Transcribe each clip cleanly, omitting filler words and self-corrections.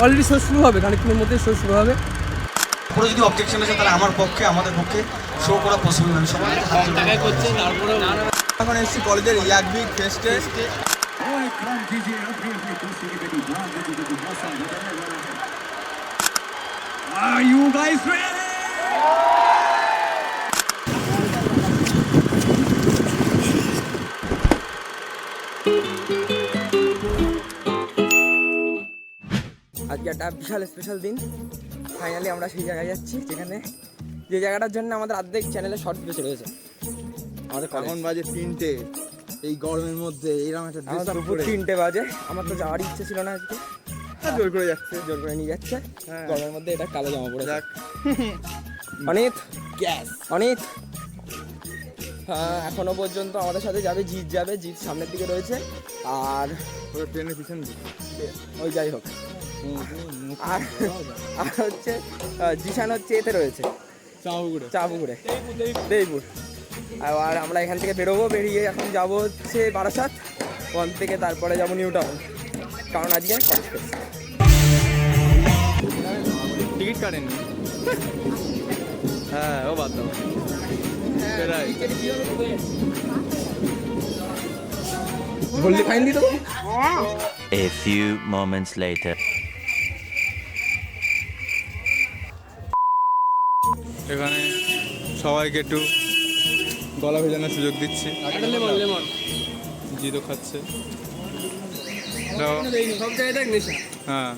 Already show শুরু হবে, খানিকক্ষণের মধ্যে শো শুরু হবে। পুরো যদি অবজেকশন আছে তাহলে আমার পক্ষে আমাদের পক্ষে শো করা পসিবল নয়। সবাই টাকায় করছে, তারপরে এখন এসেছি কলেজের ইয়াকবিগ ফেস্টে। Are you guys ready? আজকে একটা বিশাল স্পেশাল দিন। ফাইনালি আমরা সেই জায়গায় যাচ্ছি যেখানে যে জায়গাটার জন্য আমাদের অর্ধেক চ্যানেলে শর্ট ভিডিও চলে গেছে। আমাদের এখন বাজে 3টে, এই গরমের মধ্যে এইরকম একটা ড্রেস আপ দুপুর 3টে বাজে। আমার তো যাওয়ার ইচ্ছে ছিল না আজকে, জোর করে যাচ্ছে, জোর করে নিয়ে যাচ্ছে। হ্যাঁ। গরমের মধ্যে এটা কালো জামা পরে যাক। অনিত গ্যাস অনিত হ্যাঁ, এখনো পর্যন্ত আমাদের সাথে যাবে জিৎ, যাবে জিৎ সামনের দিকে রয়েছে। আর পুরো ট্রেনের পিছন দিকে ওই যাই হোক, আর আর হচ্ছে জিশান হচ্ছে এতে রয়েছে চাপুকুরে দেইপুর। আর আমরা এখান থেকে বেরোবো, বেরিয়ে এখন যাবো হচ্ছে বারাসাত, ওখান থেকে তারপরে যাবো নিউ টাউন, কারণ আজকে কলেজ ফেস্ট। টিকিট কাটেননি? হ্যাঁ, ও বাদ দাও। বললি ফাইন দিত। A few moments later. এখানে সবাইকে একটু গলা ভেজানোর সুযোগ দিচ্ছি। লেমন জিতো খাচ্ছে। সব জায়গায় দেখ নেশা। হ্যাঁ,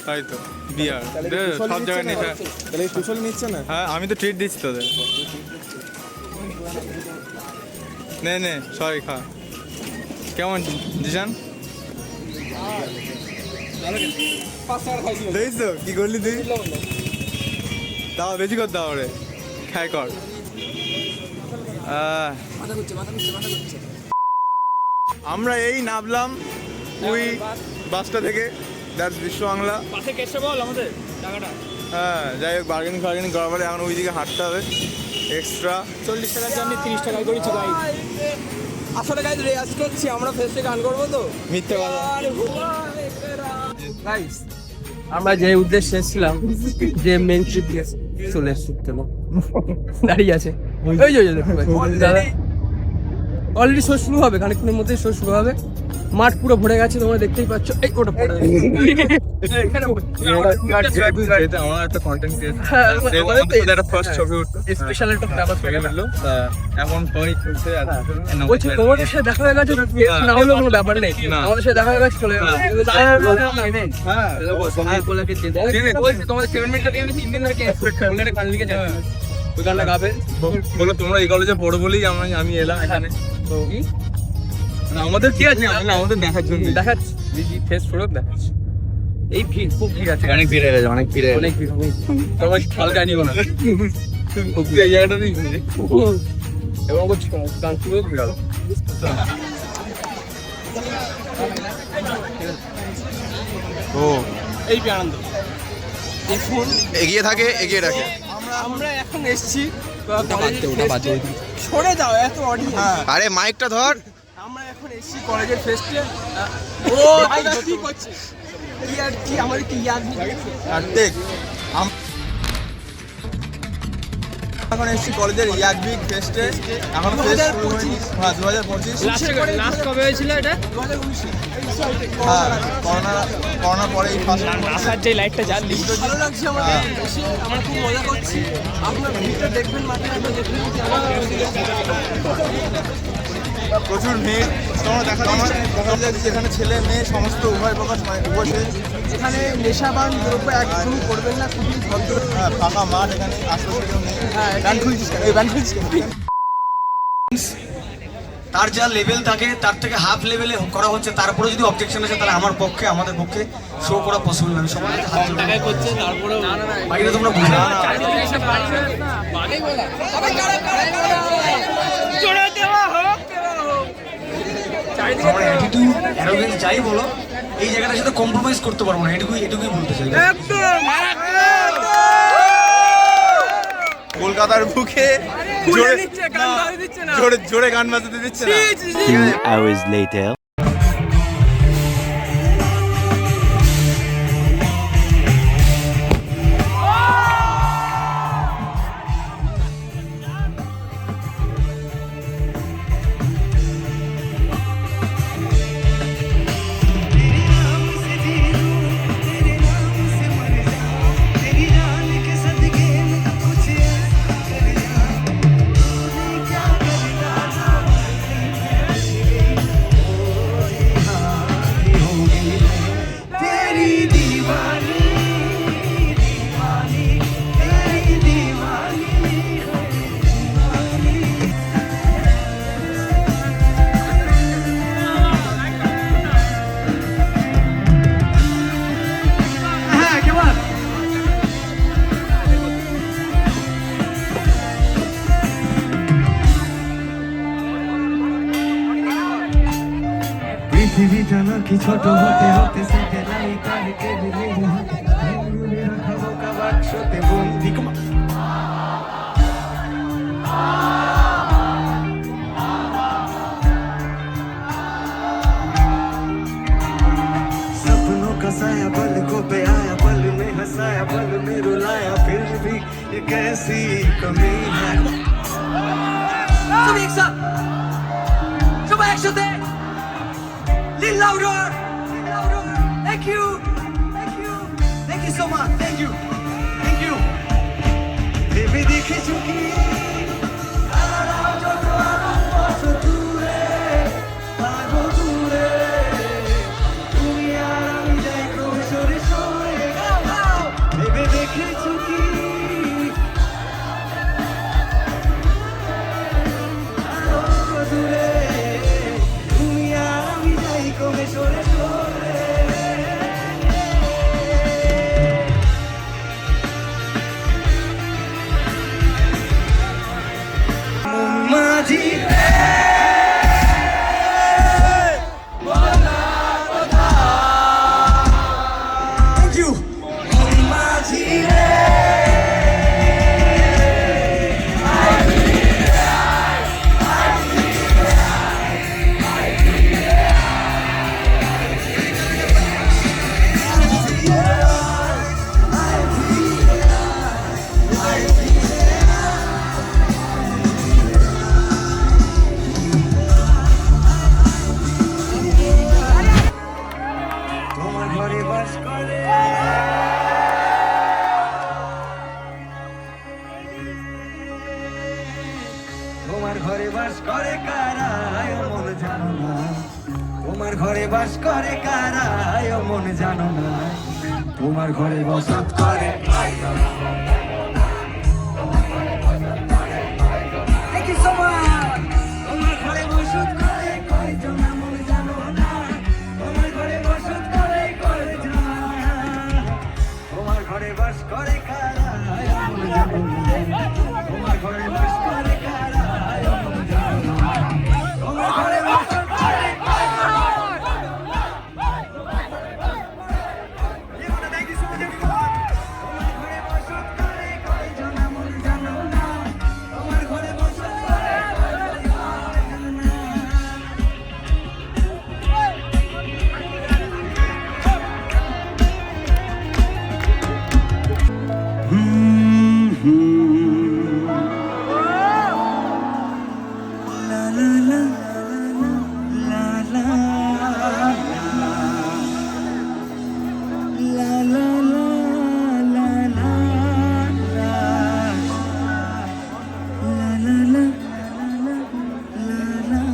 তাই তো বিয়ার সব জায়গায় নেশা। তাহলে স্পেশাল নিচ্ছে না? হ্যাঁ, আমি তো ট্রিট দিচ্ছি তোদের। নে নে সবাই খা। কেমন জিশান? দেখিস তো কি করলি তুই? দাও বেশি কর, দাও রে, খাই কর। আমরা এই নামলাম ওই বাসটা থেকে, দ্যাটস বিশ্ব বাংলা। হ্যাঁ, যাই হোক, বার্গেনিং করার পরে এখন ওইদিকে হাঁটতে হবে এক্সট্রা 40 টাকার জন্য 30 টাকায় করেছি গাইড। আসলে গাইড রেয়াজ করছি, আমরা ফেস্টে গান করবো তো। মিথ্যে কথা। গাইস আমরা যে উদ্দেশ্যে এসেছিলাম, যে মেন ট্রিপ চলে এসেছি, দাঁড়িয়ে আছে ওই যে অলরেডি শো শুরু হবে, খানিকক্ষণের মধ্যে শো শুরু হবে। মাঠ পুরো ভরে গেছে, তোমরা দেখতেই পাচ্ছ। এই ওটা পড়ে আমার একটা কন্টেন্ট ফার্স্ট ছবি উঠলো, স্পেশাল একটা ব্যাপার হয়ে গেল। এখন ফোনই চলছে। বলছি তোমাদের সাথে দেখা হয়ে গেছে, না হলেও কোনো ব্যাপার নেই। আমাদের সাথে দেখা হয়ে গেছে, চলে গেছে। তোমাদের 7 মিনিট দিয়ে 3 দিন ধরে গান লিখে যাবে, ওই গানটা গাবে। বলো তোমরা এই কলেজে পড়ো বলেই আমি এলাম এখানে। তো আমাদের কি আছে? আমাদের দেখার জন্য দেখাচ্ছি, ফেস ফোরক দেখাচ্ছি। এই ভিড়, খুব ভিড় আছে, অনেক ভিড় হয়ে গেছে, অনেক ভিড়, অনেক ভিড়। তোমার হালকা নিব না এই জায়গাটা নেই এবং গান শুরু গেল। ও এই আনন্দ এখন এগিয়ে থাকে, এগিয়ে রাখে। আমরা এখন এসছি, সরে যাও, এত অডিয়েন্স। আরে মাইকটা ধর। আমরা এখন এসছি কলেজের ফেস্টে। ও ভাই কি করছিস? কি আর কি আমাদের কি ইয়াদ আর দেখ, এখন এসেছি কলেজের ইয়াকবিগ ফেস্টে। এখন ফেস্ট শুরু হয়নি। হ্যাঁ, 2025। লাস্ট কবে হয়েছিল এটা? 2019। হ্যাঁ, করোনার পরে এই ফার্স্ট। আসার যে লাইটটা জ্বাললি, ভালো লাগছে আমাদের এসে, আমরা খুব মজা করছি। আপনার ভিডিওটা দেখবেন, মাঠে আমরা দেখবেন প্রচুর মেয়ে, তোমরা দেখা কলেজে যেখানে ছেলে মেয়ে সমস্ত উভয় প্রকার উপস্থিত। এখানে নেশাবান দ্রব্য একদমই করবেন না, খুবই ভদ্র। হ্যাঁ, ফাঁকা মাঠ, এখানে আশেপাশে কেউ নেই। তার যা লেভেল থাকে তার থেকে হাফ লেভেলে করা হচ্ছে, তারপরে যদি অবজেকশন আছে তাহলে আমার পক্ষে আমাদের পক্ষে শো করা পসিবল নয়। সবাই টাকায় করছে, তারপরে বাকিটা তোমরা বুঝে না। আমার অ্যাটিটিউড, অ্যারোগেন্স যাই বলো, এই জায়গাটার সাথে কম্প্রোমাইজ করতে পারবো না, এটুকুই বলতে চাই। কলকাতার বুকে জোরে গান বাজাতে দিচ্ছে না। 2 hours later. পৃথিবীটা নাকি ছোট হতে হতে স্যাটেলাইট আর কেবিলের হাতে আঙুলে রাখা বোকা বাক্সতে বন্দি सपनों का साया पलकों पे आया, पल में हंसाया, पल में रुलाया, फिर भी ये कैसी कमी है। সবাই একসাথে সবাই একসাথে lil louder thank you thank you so much thank you ভেবে দেখেছো কি তারারাও যত আনন্দ দূরে পাবো দূরে, তুমি আর আমি যাই ক্রমে সরে সরে। ভেবে দেখেছো কি আরো দূরে, তুমি আর আমি যাই ক্রমে সরে সরে। মাঝি থ্যাংক ইউ মাঝি তোমার ঘরে বাস করে তোমার ঘরে বাস করে কারা মন জানো না, তোমার ঘরে বাস করে কারা মন জানো না, তোমার ঘরে বসত করে। Thank you so much. তোমার ঘরে বসত করে কয়জন মন জানো না, তোমার ঘরে বসত করে কয়জন, তোমার ঘরে বাস করে কারা মন জানো না, তোমার ঘরে বাস করে কারা মন জানো না, তোমার ঘরে বসত করে Thank you so much everyone. তোমার ঘরে বসত করে কয়জন মন জানো না, তোমার ঘরে বসত করে কয়জন না। La la la la la la la la la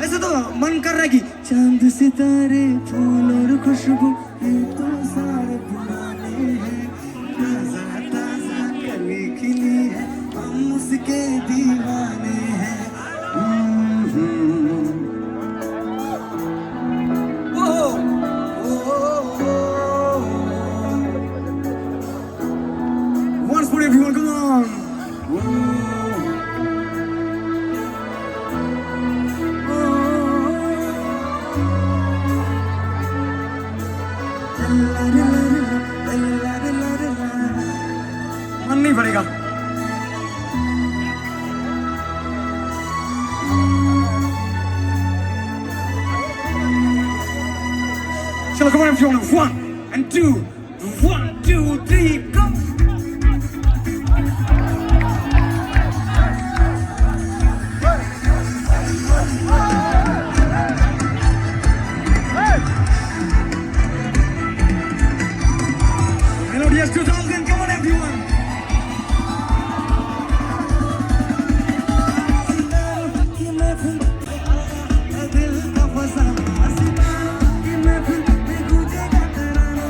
ऐसे तो मन कर रहा है कि चांद सितारे फूल और खुशबू ये तो सारे पुराने हैं, ताजा ताजा कली खिली है, हम उसके दीवाने हैं। Once for everyone, come on. मन नहीं पड़ेगा। चलो come on everyone, 1 and 2, 1 2 3 go. Melodious 2000, come on everyone. दिल का फसाना, की महफिल में गूंजेगा तराना,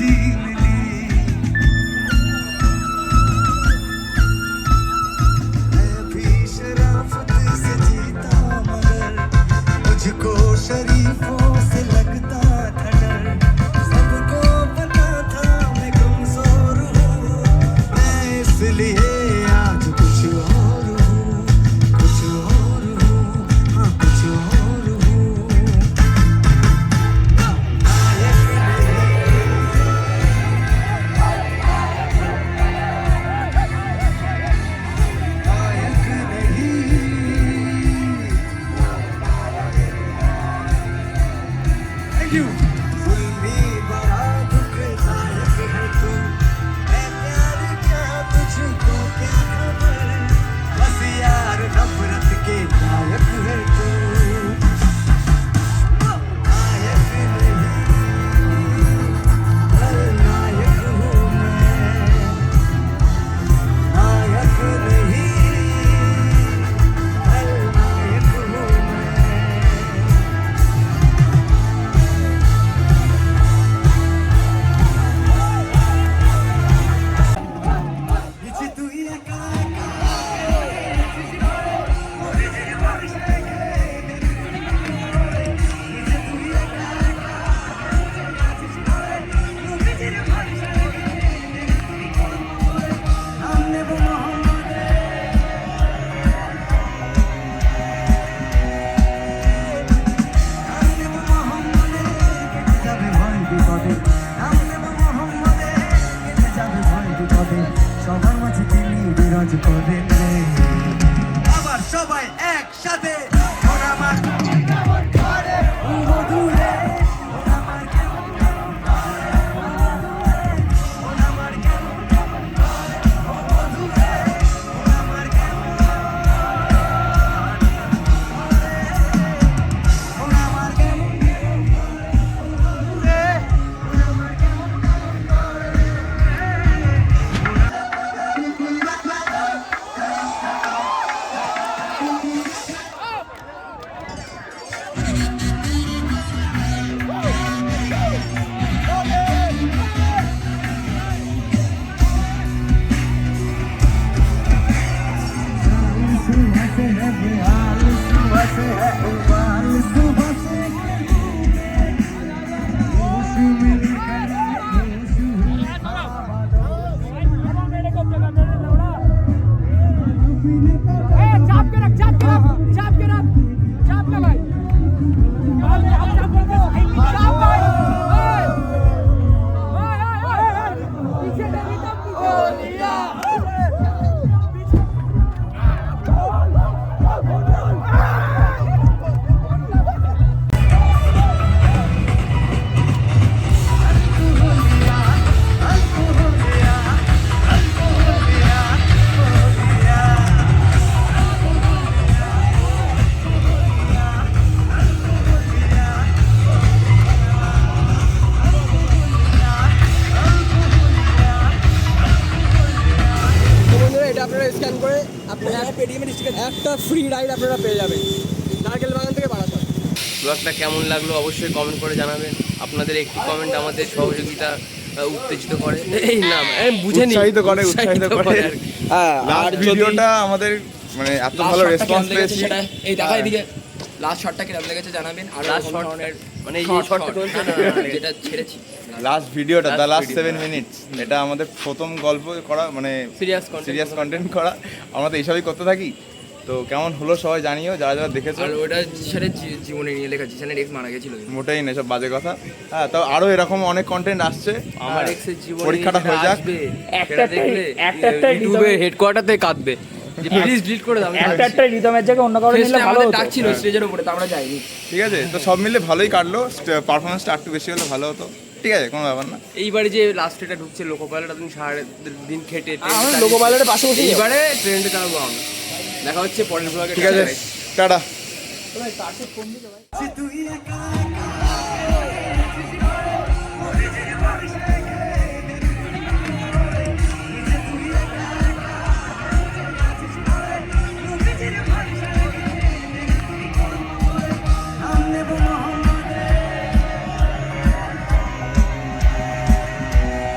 छीन ली मैं भी शराफत से जीता मगर मुझको शरीफों से लगता था डर सबको पता था मैं कमजोर हूँ मैं इसलिए आज कुछ और हूँ हाँ कुछ और हूँ Thank you. जुल्मी बड़ा दुखदायक है तू मैं प्यार क्या तुझको क्या खबर बस यार नफरत के लायक है तू नायक नहीं खलनायक हूँ मैं नायक नहीं खलनायक हूँ मैं Hiç duyacak हमने वो मोहम्मद हमने वो मोहम्मद के जाबे भय বিপদে हमने वो मोहम्मद के जाबे ভয় বিপদে সবার মাঝে তিনি বিরাজ করেন রে আবার সবাই একসাথে ওরা আমার ঘরে দূরে ওরা আমার কেমন ওরা আমার কেমন দূরে ওরা আমার কেমন ওরা আমার কেমন দূরে ওরা আমার কেমন স্ক্যান করে আপনারা পেটিএমের একটা ফ্রি রাইড আপনারা পেয়ে যাবেন নারকেল বাগান থেকে বারাসাত। ব্লগটা কেমন লাগলো অবশ্যই কমেন্ট করে জানাবেন। আপনাদের একটি কমেন্ট আমাদের সহযোগিতা উত্তেজিত করে, এই না বুঝে নি উৎসাহিত করে আর কি। হ্যাঁ আর ভিডিওটা আমাদের মানে এত ভালো রেসপন্স পেয়েছি। সেটা এই দেখা এদিকে লাস্ট শটটা কিরকম লেগেছে জানাবেন। আর লাস্ট লাস্ট শট মানে এই short শটটা চলছে যেটা ছেড়েছি লাস্ট ভিডিওটা দ্য লাস্ট video, 7 মিনিটস এটা আমাদের প্রথম গল্প করা মানে সিরিয়াস কন্টেন্ট করা। আমরা তো এইসবই করতে থাকি। তো কেমন হলো সবাই জানিও, যারা যারা দেখেছো। আর ওটা জিশানের জীবনে নিয়ে লেখা, জিশানের এক্স মারা গেছিল। মোটেই না, সব বাজে কথা। হ্যাঁ, তো আরো এরকম অনেক কন্টেন্ট আসছে। আমার এক্সের জীবনে পরীক্ষাটা হয়ে যাক, একটা দেখলে ইউটিউবে হেডকোয়ার্টারতে কাঁদবে যে প্লিজ ডিলিট করে দাও। একটা রিদমের জায়গায় অন্য কারণে নিলে ভালো হতো। ডাকছিল স্টেজের উপরে, তা আমরা যাইনি। ঠিক আছে। তো সব মিলে ভালোই কাটলো, পারফরমেন্সটা একটু বেশি হলে ভালো হতো। ঠিক আছে, কোনো ব্যাপার না। এইবারে যে লাস্ট এটা ঢুকছে লোকপালেটা, তুমি সারাদিন খেটে আমরা লোকপালের পাশে বসে এইবারে ট্রেন্ডে চালাবো আমরা। দেখা হচ্ছে পরের ব্লগে। ঠিক আছে, টাটা। তুই একা